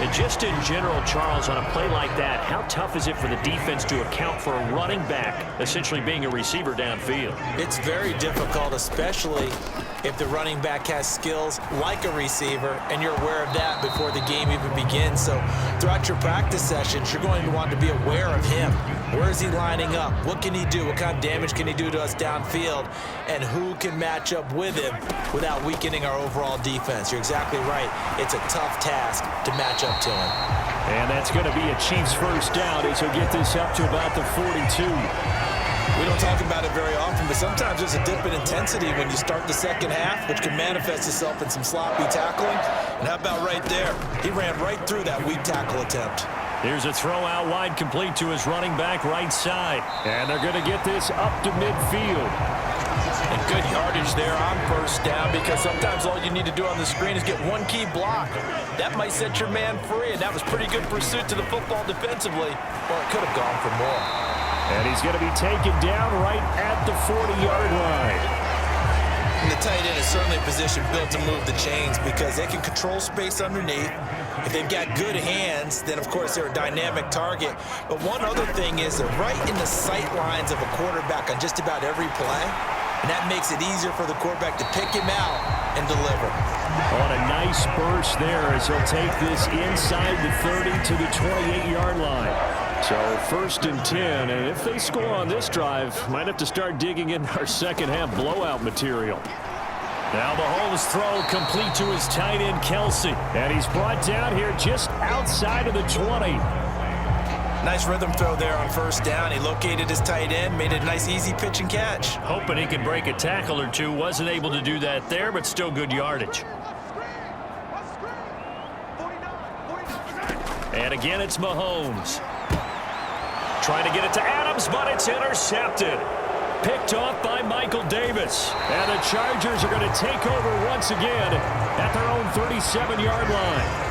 And just in general, Charles, on a play like that, how tough is it for the defense to account for a running back essentially being a receiver downfield? It's very difficult, especially if the running back has skills like a receiver, and you're aware of that before the game even begins. So throughout your practice sessions, you're going to want to be aware of him. Where is he lining up? What can he do? What kind of damage can he do to us downfield? And who can match up with him without weakening our overall defense? You're exactly right. It's a tough task to match up to him. And that's going to be a Chiefs first down as he'll get this up to about the 42. We don't talk about it very often, but sometimes there's a dip in intensity when you start the second half, which can manifest itself in some sloppy tackling. And how about right there? He ran right through that weak tackle attempt. Here's a throw out wide, complete to his running back right side. And they're going to get this up to midfield. And good yardage there on first down, because sometimes all you need to do on the screen is get one key block. That might set your man free, and that was pretty good pursuit to the football defensively. Or it could have gone for more. And he's going to be taken down right at the 40-yard line. And the tight end is certainly a position built to move the chains because they can control space underneath. If they've got good hands, then, of course, they're a dynamic target. But one other thing is they're right in the sight lines of a quarterback on just about every play. And that makes it easier for the quarterback to pick him out and deliver. On a nice burst there as he'll take this inside the 30 to the 28-yard line. So first and 10, and if they score on this drive, might have to start digging in our second half blowout material. Now Mahomes' throw complete to his tight end, Kelsey. And he's brought down here just outside of the 20. Nice rhythm throw there on first down. He located his tight end, made it a nice easy pitch and catch. Hoping he could break a tackle or two. Wasn't able to do that there, but still good yardage. And again, it's Mahomes. Trying to get it to Adams, but it's intercepted. Picked off by Michael Davis. And the Chargers are going to take over once again at their own 37-yard line.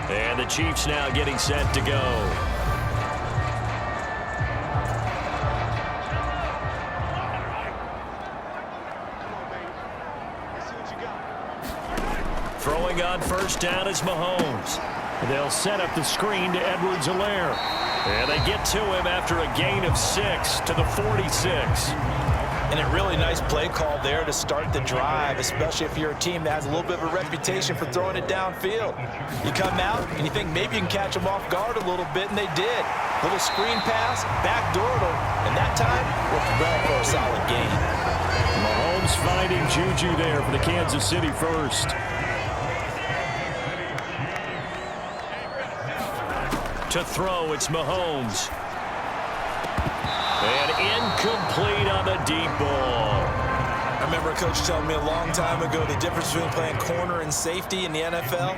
And the Chiefs now getting set to go. Throwing on first down is Mahomes. They'll set up the screen to Edwards-Helaire. And they get to him after a gain of 6 to the 46. And a really nice play call there to start the drive, especially if you're a team that has a little bit of a reputation for throwing it downfield. You come out and you think maybe you can catch them off guard a little bit, and they did. Little screen pass, backdoored them, and that time worked well for a solid gain. Mahomes finding Juju there for the Kansas City first. To throw, it's Mahomes. And incomplete on the deep ball. I remember a coach telling me a long time ago the difference between playing corner and safety in the NFL.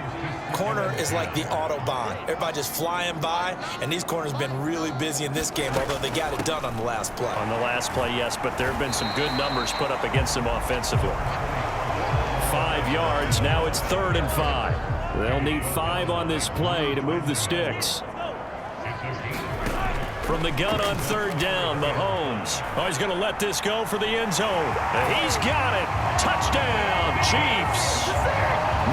Corner is like the Autobahn. Everybody just flying by, and these corners have been really busy in this game, although they got it done on the last play. On the last play, yes, but there have been some good numbers put up against them offensively. 5 yards, now it's 3rd and 5. They'll need 5 on this play to move the sticks. From the gun on 3rd down, Mahomes. Oh, he's going to let this go for the end zone. He's got it. Touchdown, Chiefs.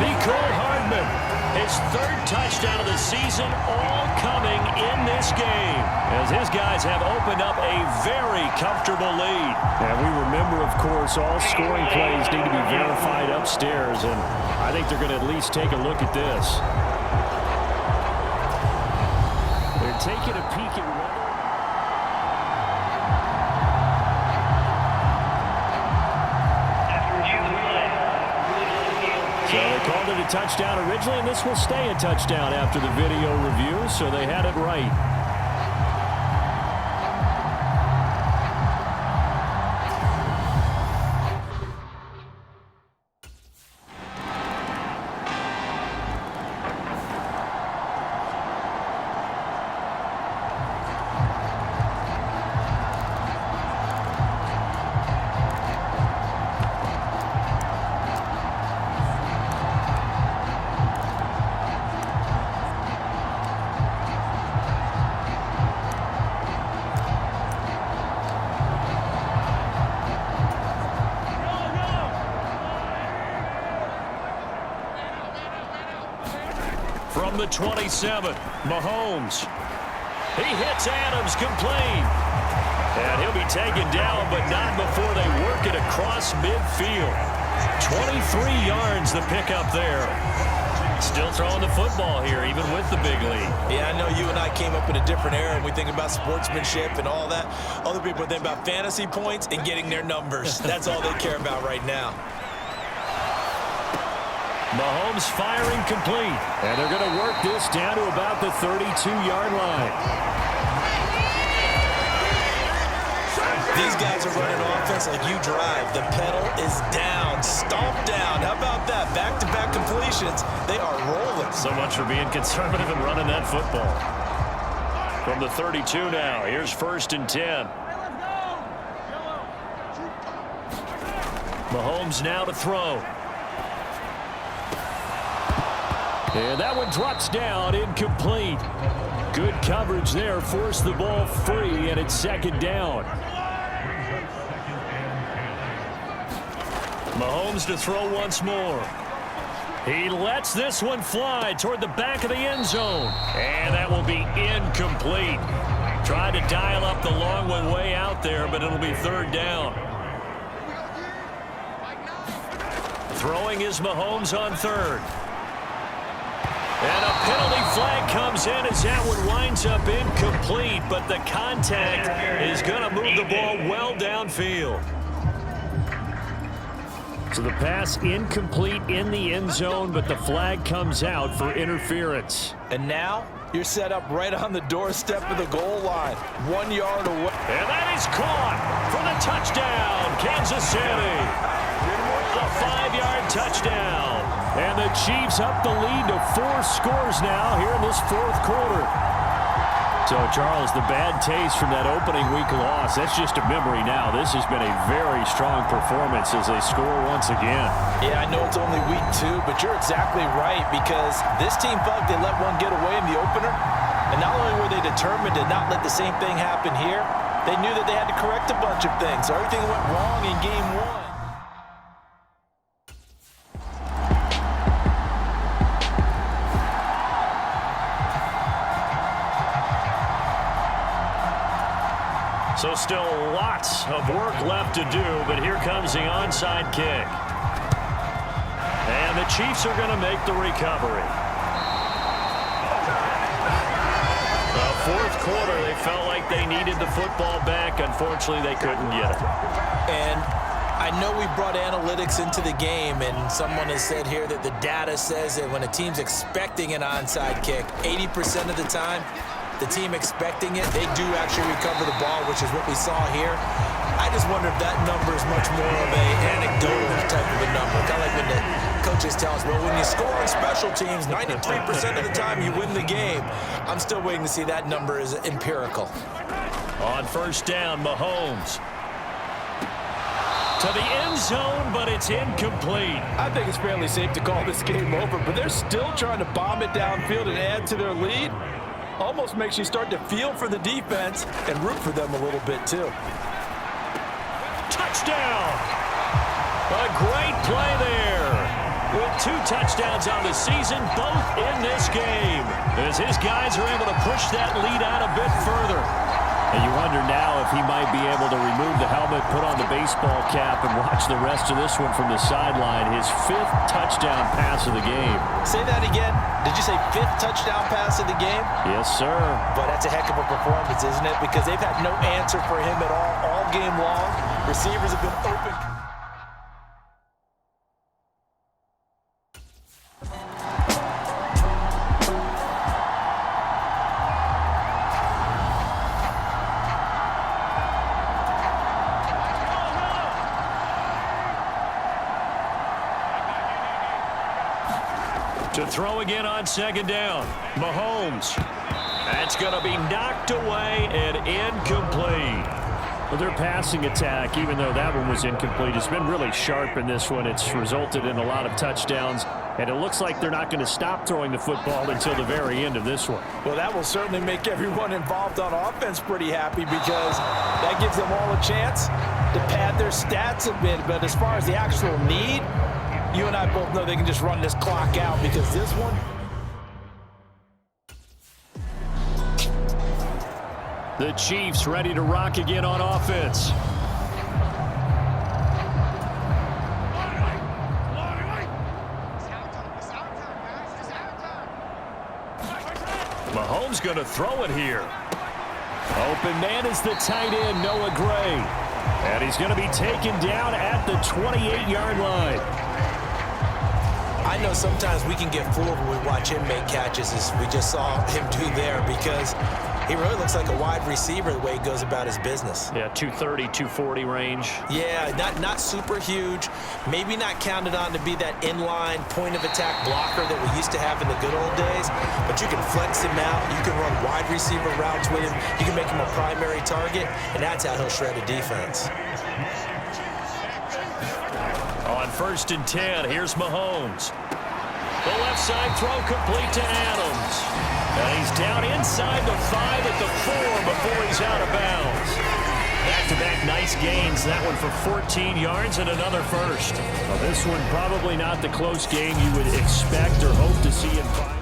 Mecole Hardman, his 3rd touchdown of the season, all coming in this game, as his guys have opened up a very comfortable lead. And we remember, of course, all scoring plays need to be verified upstairs, and I think they're going to at least take a look at this. They're taking a peek at one. So they called it a touchdown originally, and this will stay a touchdown after the video review, so they had it right. the 27. Mahomes. He hits Adams complete. And he'll be taken down, but not before they work it across midfield. 23 yards the pickup there. Still throwing the football here, even with the big lead. Yeah, I know you and I came up in a different era, and we think about sportsmanship and all that. Other people think about fantasy points and getting their numbers. That's all they care about right now. Mahomes firing complete. And they're going to work this down to about the 32-yard line. These guys are running offense like you drive. The pedal is down, stomped down. How about that? Back-to-back completions. They are rolling. So much for being conservative and running that football. From the 32 now, here's 1st and 10. Mahomes now to throw. And that one drops down, incomplete. Good coverage there, forced the ball free, and it's 2nd down. Mahomes to throw once more. He lets this one fly toward the back of the end zone. And that will be incomplete. Tried to dial up the long one way out there, but it'll be 3rd down. Throwing is Mahomes on 3rd. And a penalty flag comes in as that one winds up incomplete, but the contact is going to move the ball well downfield. So the pass incomplete in the end zone, but the flag comes out for interference. And now you're set up right on the doorstep of the goal line, 1 yard away. And that is caught for the touchdown, Kansas City. A 5-yard touchdown. And the Chiefs up the lead to 4 scores now here in this 4th quarter. So, Charles, the bad taste from that opening week loss, that's just a memory now. This has been a very strong performance as they score once again. Yeah, I know it's only week 2, but you're exactly right, because this team felt like they let one get away in the opener. And not only were they determined to not let the same thing happen here, they knew that they had to correct a bunch of things. So everything went wrong in game 1. So still lots of work left to do, but here comes the onside kick. And the Chiefs are going to make the recovery. The 4th quarter, they felt like they needed the football back. Unfortunately, they couldn't get it. And I know we brought analytics into the game, and someone has said here that the data says that when a team's expecting an onside kick, 80% of the time, the team expecting it, they do actually recover the ball, which is what we saw here. I just wonder if that number is much more of an anecdotal type of a number. Kind of like when the coaches tell us, well, when you score on special teams, 93% of the time you win the game. I'm still waiting to see that number is empirical. On 1st down, Mahomes. To the end zone, but it's incomplete. I think it's fairly safe to call this game over, but they're still trying to bomb it downfield and add to their lead. Almost makes you start to feel for the defense and root for them a little bit, too. Touchdown! A great play there. With 2 touchdowns on the season, both in this game, as his guys are able to push that lead out a bit further. And you wonder now if he might be able to remove the helmet, put on the baseball cap, and watch the rest of this one from the sideline. His 5th touchdown pass of the game. Say that again. Did you say 5th touchdown pass of the game? Yes, sir. But that's a heck of a performance, isn't it? Because they've had no answer for him at all game long. Receivers have been open. To throw again on 2nd down. Mahomes. That's going to be knocked away and incomplete. Well, their passing attack, even though that one was incomplete, has been really sharp in this one. It's resulted in a lot of touchdowns, and it looks like they're not going to stop throwing the football until the very end of this one. Well, that will certainly make everyone involved on offense pretty happy, because that gives them all a chance to pad their stats a bit. But as far as the actual need, you and I both know they can just run this clock out, because this one The Chiefs ready to rock again on offense. Mahomes going to throw it here. Open man is the tight end, Noah Gray. And he's going to be taken down at the 28-yard line. I know sometimes we can get fooled when we watch him make catches, as we just saw him do there, because he really looks like a wide receiver the way he goes about his business. Yeah, 230, 240 range. Yeah, not super huge. Maybe not counted on to be that inline point-of-attack blocker that we used to have in the good old days, but you can flex him out. You can run wide receiver routes with him. You can make him a primary target, and that's how he'll shred a defense. On 1st and 10, here's Mahomes. The left side throw complete to Adams. And he's down inside the 5 at the 4 before he's out of bounds. Back-to-back nice gains. That one for 14 yards and another first. Well, this one probably not the close game you would expect or hope to see in 5.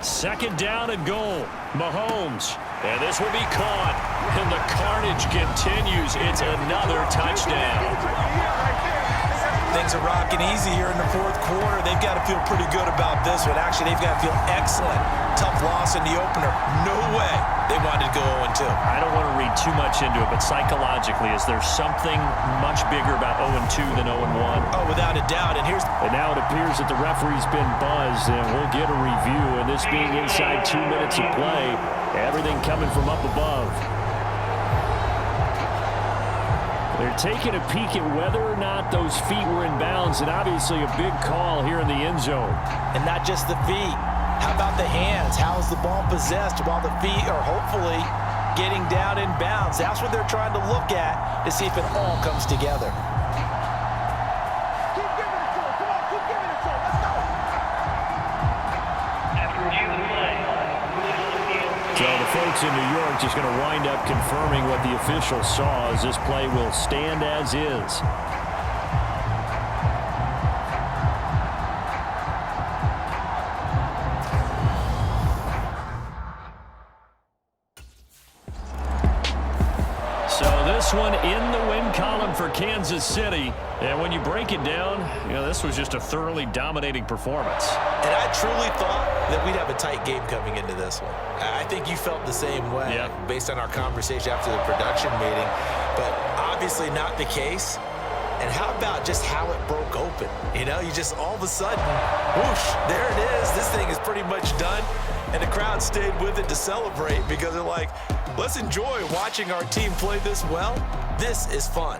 Second down and goal. Mahomes. And this will be caught. And the carnage continues. It's another touchdown. Things are rocking easy here in the 4th quarter. They've got to feel pretty good about this one. Actually, they've got to feel excellent. Tough loss in the opener. No way they wanted to go 0-2. I don't want to read too much into it, but psychologically, is there something much bigger about 0-2 than 0-1? Oh, without a doubt. And now it appears that the referee's been buzzed, and we'll get a review. And this being inside 2 minutes of play, everything coming from up above. They're taking a peek at whether or not those feet were in bounds, and obviously a big call here in the end zone. And not just the feet. How about the hands? How is the ball possessed while the feet are hopefully getting down in bounds? That's what they're trying to look at to see if it all comes together. Keep giving it to him. Come on, keep giving it to him. Let's go. After review of the play, So the folks in New York just going to wind up confirming what the official saw, as this play will stand as is. So this one in the win column for Kansas City. And when you break it down, this was just a thoroughly dominating performance. And I truly thought that we'd have a tight game coming into this one. I think you felt the same way based on our conversation after the production meeting, but obviously not the case. And how about just how it broke open? You just all of a sudden, whoosh, there it is. This thing is pretty much done. And the crowd stayed with it to celebrate because they're like, let's enjoy watching our team play this well. This is fun.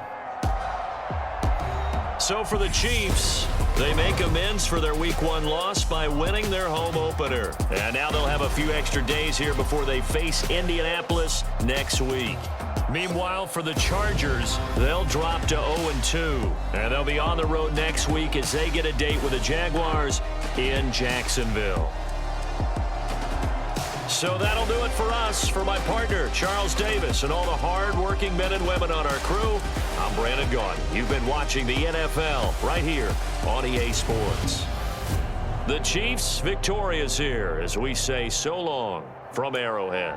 So for the Chiefs, they make amends for their Week 1 loss by winning their home opener. And now they'll have a few extra days here before they face Indianapolis next week. Meanwhile, for the Chargers, they'll drop to 0-2. And they'll be on the road next week as they get a date with the Jaguars in Jacksonville. So that'll do it for us. For my partner, Charles Davis, and all the hard-working men and women on our crew, I'm Brandon Gaudin. You've been watching the NFL right here on EA Sports. The Chiefs victorious here as we say so long from Arrowhead.